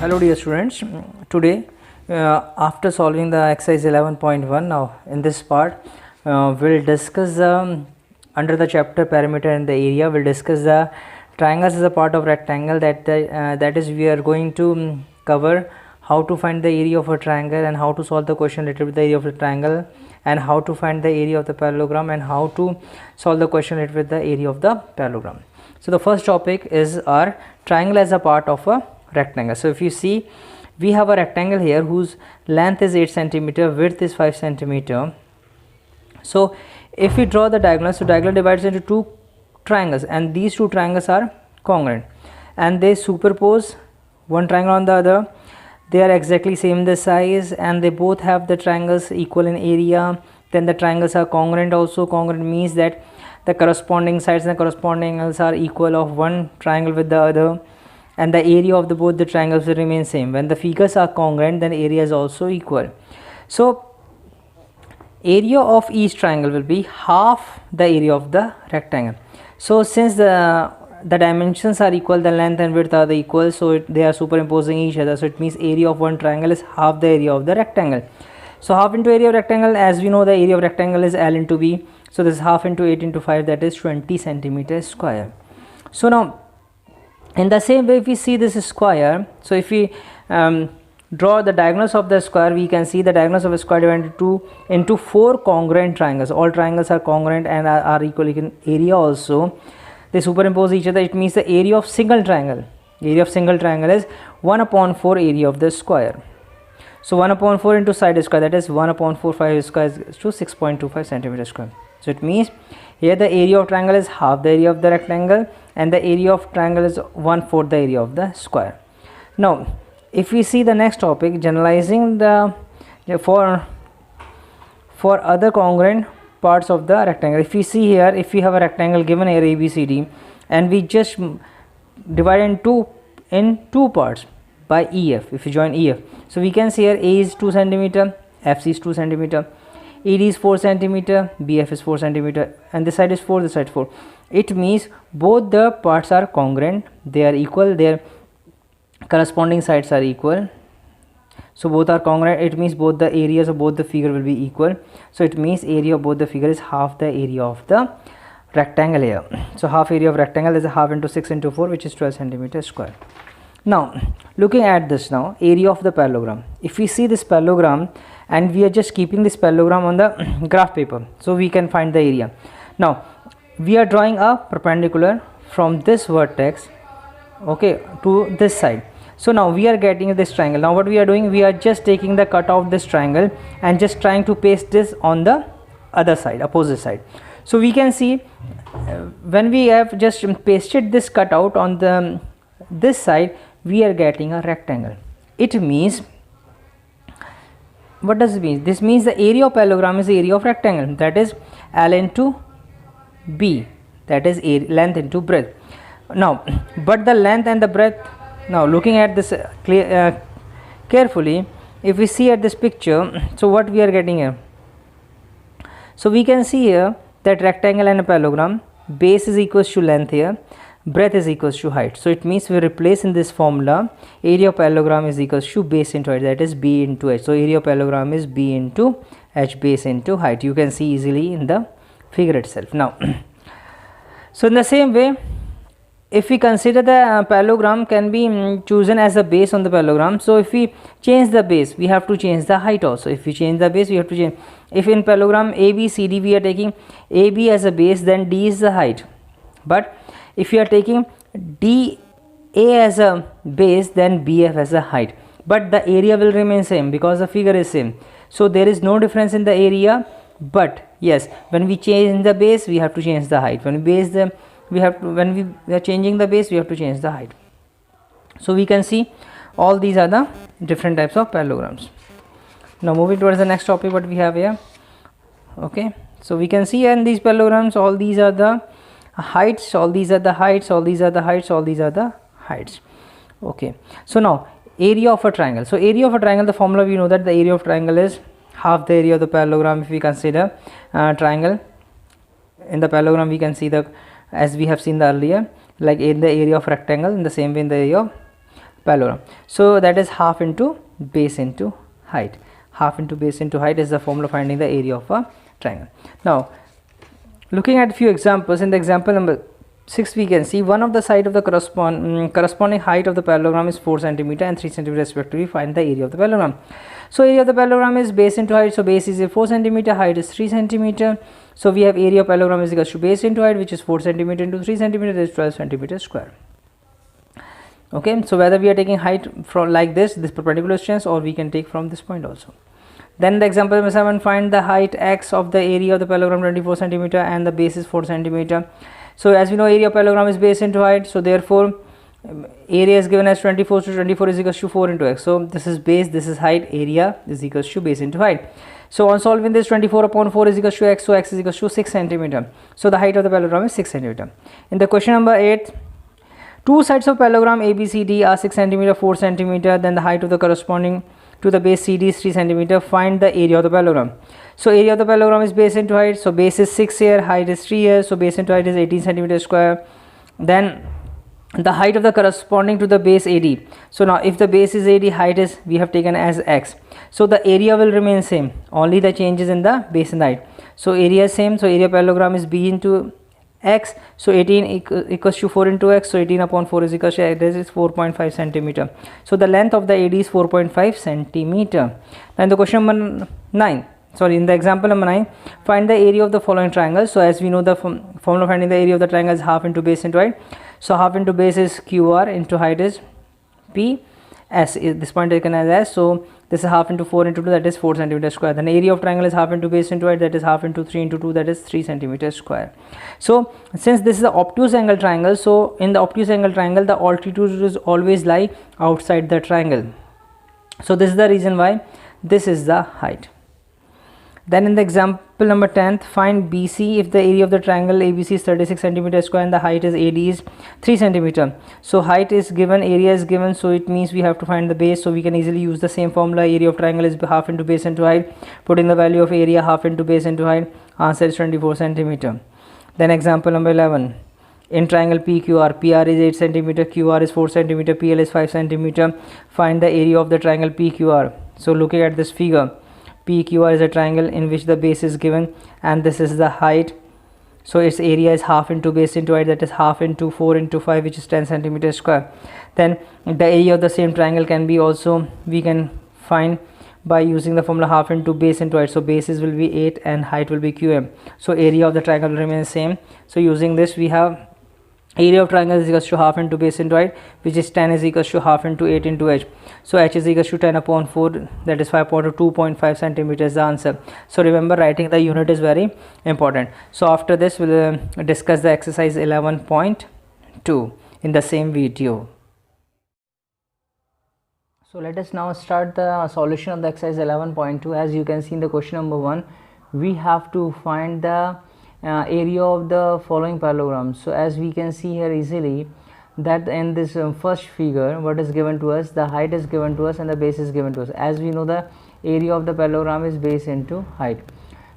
Hello dear students. Today after solving the exercise 11.1, now in this part we'll discuss under the chapter perimeter and the area, we'll discuss the triangles as a part of rectangle. That is we are going to cover how to find the area of a triangle and how to solve the question related with the area of the triangle, and how to find the area of the parallelogram, and how to solve the question related with the area of the parallelogram. So the first topic is our triangle as a part of a rectangle. So if you see, we have a rectangle here whose length is 8 centimeter, width is 5 centimeter. So if we draw the diagonal, so diagonal divides into two triangles, and these two triangles are congruent and they superpose one triangle on the other. They are exactly same in the size and they both have the triangles equal in area. Then the triangles are congruent also. Congruent means that the corresponding sides and the corresponding angles are equal of one triangle with the other, and the area of both the triangles will remain same. When the figures are congruent, then area is also equal. So area of each triangle will be half the area of the rectangle. So since the dimensions are equal, the length and width are equal, so they are superimposing each other. So it means area of one triangle is half the area of the rectangle. So half into area of rectangle, as we know the area of rectangle is L into B. So this is half into 8 into 5, that is 20 centimeters square. So now in the same way, if we see this square, so if we draw the diagonals of the square, we can see the diagonals of a square divided into four congruent triangles. All triangles are congruent and are equal in area also. They superimpose each other. It means the area of single triangle. Area of single triangle is 1/4 area of the square. So 1/4 into side square, that is 1/4 5 square is to 6.25 centimeter square. So it means here the area of triangle is half the area of the rectangle, and the area of triangle is 1/4 the area of the square. Now if we see the next topic, generalizing the for other congruent parts of the rectangle. If we see here, if we have a rectangle given here ABCD, and we just divide in two parts by EF. If you join EF, so we can see here A is 2 centimeter, FC is 2 centimeter, ED is 4 centimeter, BF is 4 centimeter, and this side is 4, this side is 4. It means both the parts are congruent, they are equal, their corresponding sides are equal. So both are congruent, it means both the areas of both the figure will be equal. So it means area of both the figure is half the area of the rectangle here. So half area of rectangle is a half into 6 into 4, which is 12 centimeters square. Now looking at this, now area of the parallelogram. If we see this parallelogram and we are just keeping this parallelogram on the graph paper, so we can find the area. Now we are drawing a perpendicular from this vertex, okay, to this side. So now we are getting this triangle. Now what we are doing, we are just taking the cut of this triangle and just trying to paste this on the other side, opposite side. So we can see when we have just pasted this cutout on this side, we are getting a rectangle. It means, what does it mean? This means the area of parallelogram is the area of rectangle, that is L into B, that is length into breadth. Now but the length and the breadth, now looking at this carefully, if we see at this picture, so what we are getting here, so we can see here that rectangle and a parallelogram, base is equals to length here, breadth is equals to height. So it means we replace in this formula, area of parallelogram is equals to base into height, that is B into H. So area of parallelogram is B into H, base into height. You can see easily in the figure itself. Now so in the same way, if we consider the parallelogram can be chosen as a base on the parallelogram, so if we change the base, we have to change the height also. If we change the base, we have to change. If in parallelogram ABCD we are taking AB as a base, then D is the height. But if you are taking DA as a base, then BF as a height. But the area will remain same because the figure is same. So there is no difference in the area. But yes, when we change the base, we have to change the height. When we are changing the base, we have to change the height. So we can see all these are the different types of parallelograms. Now moving towards the next topic, what we have here, okay, so we can see in these parallelograms, all these are the heights, all these are the heights, all these are the heights, all these are the heights. Okay, so now area of a triangle. So area of a triangle, the formula we know that the area of triangle is half the area of the parallelogram. If we consider triangle in the parallelogram, we can see the, as we have seen the earlier, like in the area of rectangle, in the same way in the area of parallelogram. So that is half into base into height. Half into base into height is the formula finding the area of a triangle. Now looking at a few examples, in the example number 6 we can see one of the side of the corresponding height of the parallelogram is 4 cm and 3 cm respectively. Find the area of the parallelogram. So area of the parallelogram is base into height, so base is 4 cm, height is 3 cm. So we have area of parallelogram is equal to base into height, which is 4 cm into 3 cm, that is 12 cm square. Okay, so whether we are taking height from like this perpendicular distance, or we can take from this point also. Then the example number 7, find the height x of the area of the parallelogram 24 cm and the base is 4 cm. So as we know, area of parallelogram is base into height, so therefore area is given as 24, so 24 is equals to 4 into x. So this is base, this is height, area is equals to base into height. So on solving this, 24 upon 4 is equals to x, so x is equals to 6 cm. So the height of the parallelogram is 6 cm. In the question number 8, two sides of parallelogram ABCD are 6 cm, 4 cm, then the height of the corresponding to the base CD is 3 cm. Find the area of the parallelogram. So area of the parallelogram is base into height, so base is 6 here, height is 3 here, so base into height is 18 cm square. Then the height of the corresponding to the base AD. So now if the base is AD, height is we have taken as x, so the area will remain same, only the changes in the base and height. So area is same, so area parallelogram is b into x, so 18 equals to 4 into x, so 18 upon 4 is equals to, this is 4.5 centimeter. So the length of the AD is 4.5 centimeter. Now in the question number 9, sorry, in the example number 9, find the area of the following triangle. So as we know, the formula finding the area of the triangle is half into base into height. So half into base is QR into height is P, S is this point taken as S, so this is half into 4 into 2, that is 4 centimeter square. Then area of triangle is half into base into height, that is half into 3 into 2, that is 3 centimeter square. So since this is the obtuse angle triangle, so in the obtuse angle triangle the altitude is always lie outside the triangle. So this is the reason why this is the height. Then in the example number 10th, find BC if the area of the triangle ABC is 36 centimeter square and the height is AD is 3 centimeter. So height is given, area is given, so it means we have to find the base. So we can easily use the same formula. Area of triangle is half into base into height. Putting the value of area half into base into height, answer is 24 centimeter. Then example number 11. In triangle PQR, PR is 8 centimeter, QR is 4 centimeter, PL is 5 centimeter. Find the area of the triangle PQR. So looking at this figure, PQR is a triangle in which the base is given and this is the height. So its area is half into base into height, that is half into 4 into 5, which is 10 centimeter square. Then the area of the same triangle can be also, we can find by using the formula half into base into height. So bases will be 8 and height will be QM. So area of the triangle will remain same. So using this we have area of triangle is equals to half into base into height, which is 10 is equals to half into 8 into h. So h is equals to 10 upon 4, that is 2.5 centimeters the answer. So remember, writing the unit is very important. So after this we'll discuss the exercise 11.2 in the same video. So let us now start the solution of the exercise 11.2. As you can see in the question number 1, we have to find the area of the following parallelogram. So as we can see here easily, that in this first figure, what is given to us, the height is given to us and the base is given to us. As we know, the area of the parallelogram is base into height.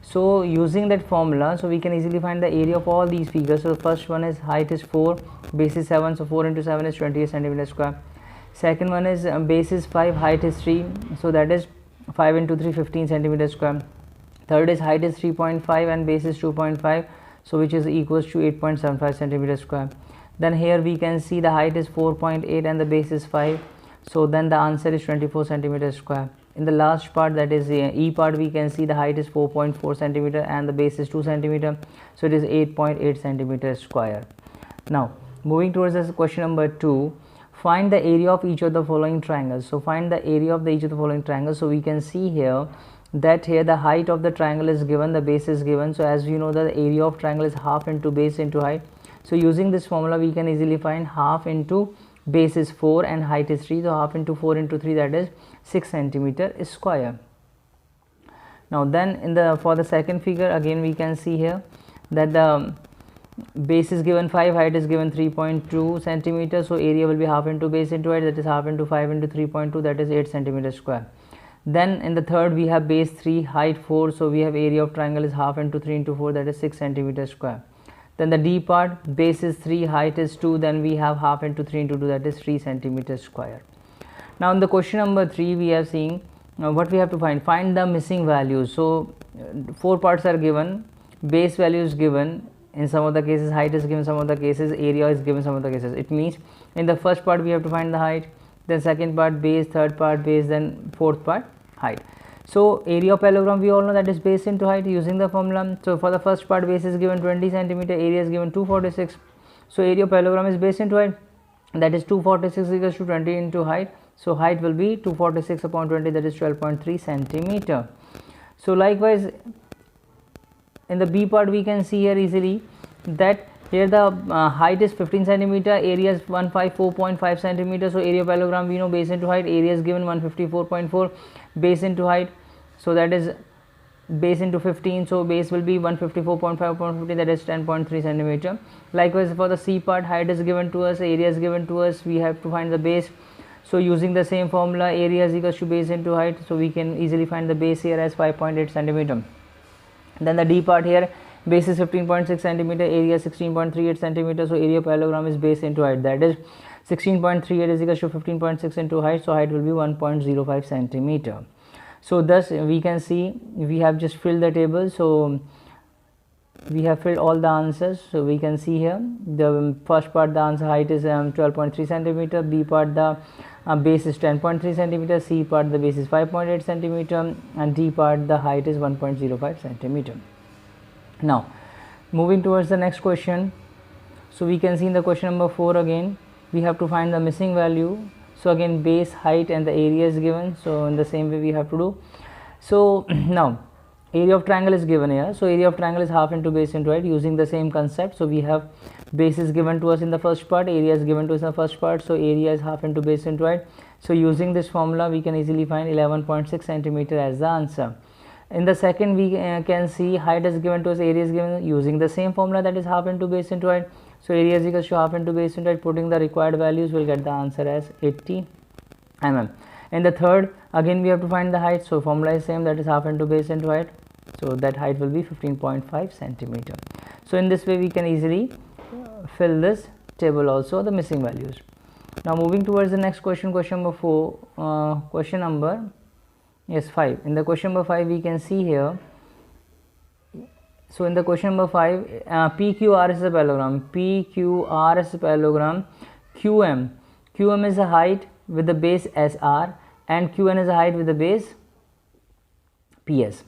So using that formula, so we can easily find the area of all these figures. So the first one is height is 4, base is 7, so 4 into 7 is 28 centimeter square. Second one is base is 5, height is 3, so that is 5 into 3, 15 centimeter square. Third is height is 3.5 and base is 2.5, so which is equals to 8.75 centimeter square. Then here we can see the height is 4.8 and the base is 5, so then the answer is 24 centimeter square. In the last part, that is the E part, we can see the height is 4.4 centimeter and the base is 2 centimeter, so it is 8.8 centimeter square. Now moving towards this question number 2, find the area of each of the following triangles. So find the area of each of the following triangles. So we can see here that here the height of the triangle is given, the base is given. So as we know, the area of triangle is half into base into height. So using this formula we can easily find half into base is 4 and height is 3, so half into 4 into 3, that is 6 centimeter square. Now then in the for the second figure, again we can see here that the base is given 5, height is given 3.2 centimeter, so area will be half into base into height, that is half into 5 into 3.2, that is 8 centimeter square. Then in the third we have base 3, height 4, so we have area of triangle is half into 3 into 4, that is 6 centimeter square. Then the D part, base is 3, height is 2, then we have half into 3 into 2, that is 3 centimeter square. Now in the question number 3 we are seeing what we have to find the missing values. So 4 parts are given, base value is given, in some of the cases height is given, some of the cases area is given, some of the cases. It means in the first part we have to find the height, then second part base, third part base, then fourth part height. So area of parallelogram we all know that is base into height using the formula. So for the first part base is given 20 centimeter, area is given 246. So area of parallelogram is base into height, that is 246 equals to 20 into height. So height will be 246 upon 20, that is 12.3 centimeter. So likewise in the B part we can see here easily that here the height is 15 centimeter, area is 154.5 centimeter. So area of parallelogram we know base into height, area is given 154.4, base into height, so that is base into 15, so base will be 154.5 upon 50, that is 10.3 centimeter. Likewise for the C part, height is given to us, area is given to us, we have to find the base. So using the same formula, area is equals to base into height, so we can easily find the base here as 5.8 centimeter. Then the D part here, base is 15.6 centimeter, area 16.38 centimeter. So area of parallelogram is base into height, that is 16.38 is equals to 15.6 into height, so height will be 1.05 centimeter. So thus we can see we have just filled the table. So we have filled all the answers. So we can see here the first part the answer height is 12.3 centimeter, B part the base is 10.3 centimeter, C part the base is 5.8 centimeter, and D part the height is 1.05 centimeter. Now moving towards the next question. So we can see in the question number 4 again we have to find the missing value. So again base, height and the area is given, so in the same way we have to do. So now area of triangle is given here, so area of triangle is half into base into height using the same concept. So we have base is given to us in the first part, area is given to us in the first part, so area is half into base into height. So using this formula we can easily find 11.6 centimeter as the answer. In the second we can see height is given to us, area is given using the same formula, that is half into base into height. So area is equals to half into base into height, putting the required values will get the answer as 80 mm. In the third again we have to find the height, so formula is same, that is half into base into height, so that height will be 15.5 centimeter. So in this way we can easily fill this table also the missing values. Now moving towards the next question, question number 4, question number 5. In the question number 5 we can see here, so in the question number 5 PQR is a parallelogram, PQR is a parallelogram, QM is a height with the base SR and QN is a height with the base PS.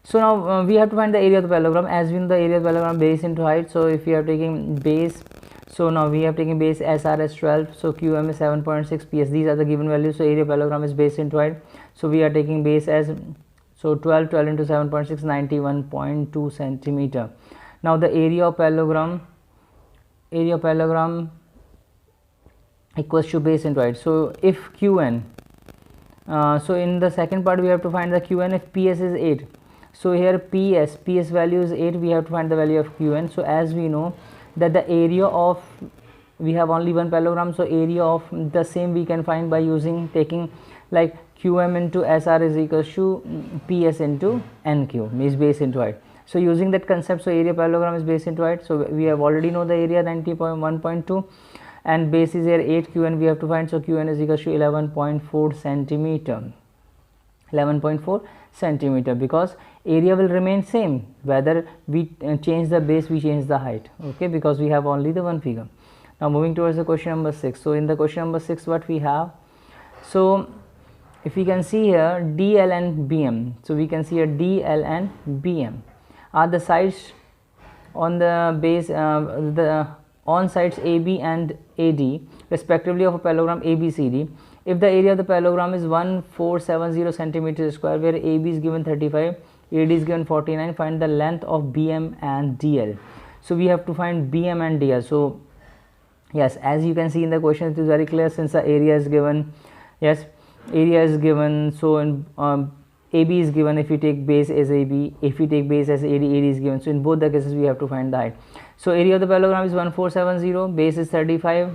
So now we have to find the area of the parallelogram. As we know the area of the parallelogram base into height, so if we are taking base, so now we have taken base SR as 12, so QM is 7.6, PS, these are the given values. So area of parallelogram is base into height, so we are taking base as, so 12 into 7.6, 91.2 centimeter. Now the area of parallelogram equals to base into height. So if QN, so in the second part we have to find the QN if PS is 8. So here PS value is 8, we have to find the value of QN. So as we know that the area of, we have only one parallelogram, so area of the same we can find by using taking like QM into SR is equals to PS into NQ, means base into height. So using that concept, so area parallelogram is base into height, so we have already know the area 90.1.2 and base is here 8, QN we have to find, so QN is equals to 11.4 centimeter, 11.4 centimeter, because area will remain same whether we change the base, we change the height, okay, because we have only the one figure. Now moving towards the question number 6. So in the question number 6 what we have, so if we can see here DL and BM, so we can see here DL and BM are the sides on the base, the on sides AB and AD respectively of a parallelogram ABCD. If the area of the parallelogram is 1470 centimeters square, where AB is given 35, AD is given 49, find the length of BM and DL. So we have to find BM and DL. So yes, as you can see in the question, it is very clear since the area is given. Yes, area is given, so in AB is given, if you take base as AB, if you take base as AD, AD is given. So in both the cases we have to find the height. So area of the parallelogram is 1470, base is 35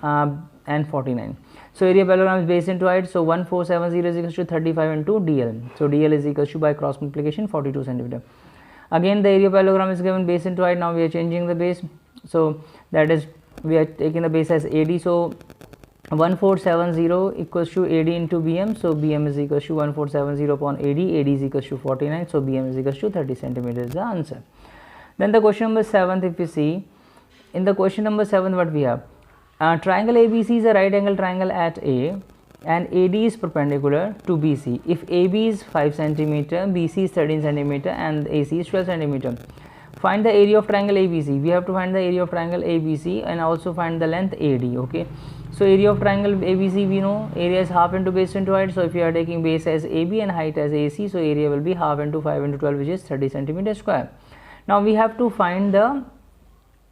and 49. So area parallelogram is base into height, so 1470 is equals to 35 into DL. So DL is equals to, by cross multiplication, 42 centimeter. Again the area parallelogram is given base into height, now we are changing the base, so that is we are taking the base as AD, so 1470 equals to AD into BM, so BM is equals to 1470 upon AD is equals to 49, so BM is equals to 30 centimeters is the answer. Then the question number 7, if you see, in the question number 7 what we have, triangle ABC is a right angle triangle at A and AD is perpendicular to BC. If AB is 5 centimeter, BC is 13 centimeter and AC is 12 centimeter. Find the area of triangle ABC. We have to find the area of triangle ABC and also find the length AD. Okay, so area of triangle ABC, we know area is half into base into height. So if you are taking base as AB and height as AC, so area will be half into 5 into 12, which is 30 centimeter square. Now we have to find the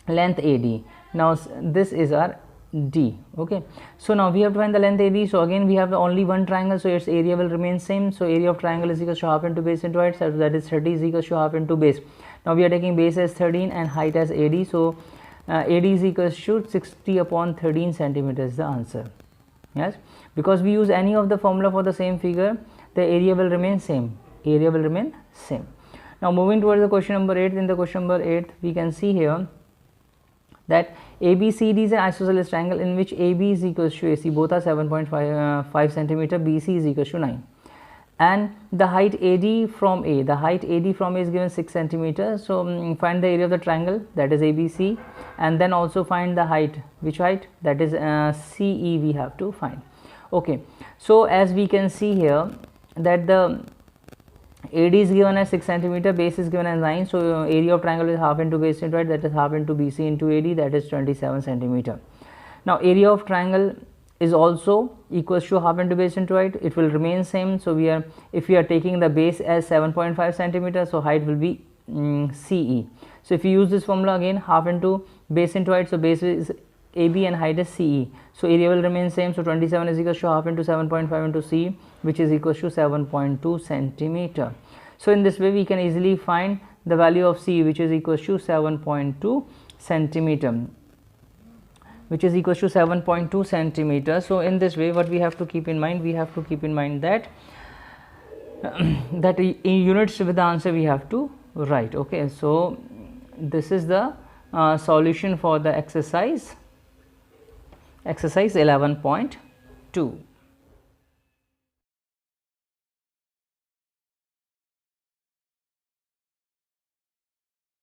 length AD. Now this is our D. Okay, so now we have to find the length AD. So again we have only one triangle, so its area will remain same. So area of triangle is equal to half into base into height, so that is 30 is equal to half into base. Now we are taking base as 13 and height as AD, so AD is equal to 60 upon 13 centimeters is the answer. Yes, because we use any of the formula for the same figure, the area will remain same. Area will remain same. Now moving towards the question number 8. In the question number 8, we can see here that ABCD is an isosceles triangle in which AB is equal to AC, both are 7.5 centimeter, BC is equal to 9, and the height AD from A, is given 6 centimeter. So find the area of the triangle, that is ABC, and then also find the height. Which height? That is CE we have to find. Okay, so as we can see here that the AD is given as 6 centimeter, base is given as 9, so area of triangle is half into base into height, that is half into BC into AD, that is 27 centimeter. Now area of triangle is also equals to half into base into height, it will remain same. So if we are taking the base as 7.5 centimeter, so height will be CE. So if you use this formula again, half into base into height, so base is AB and height is CE, so area will remain same. So 27 is equals to half into 7.5 into CE, which is equals to 7.2 centimeter. So in this way we can easily find the value of CE, which is equals to 7.2 centimeter, which is equals to 7.2 centimeter. So in this way what we have to keep in mind, that that in units with the answer we have to write. Okay, so this is the solution for the exercise 11.2.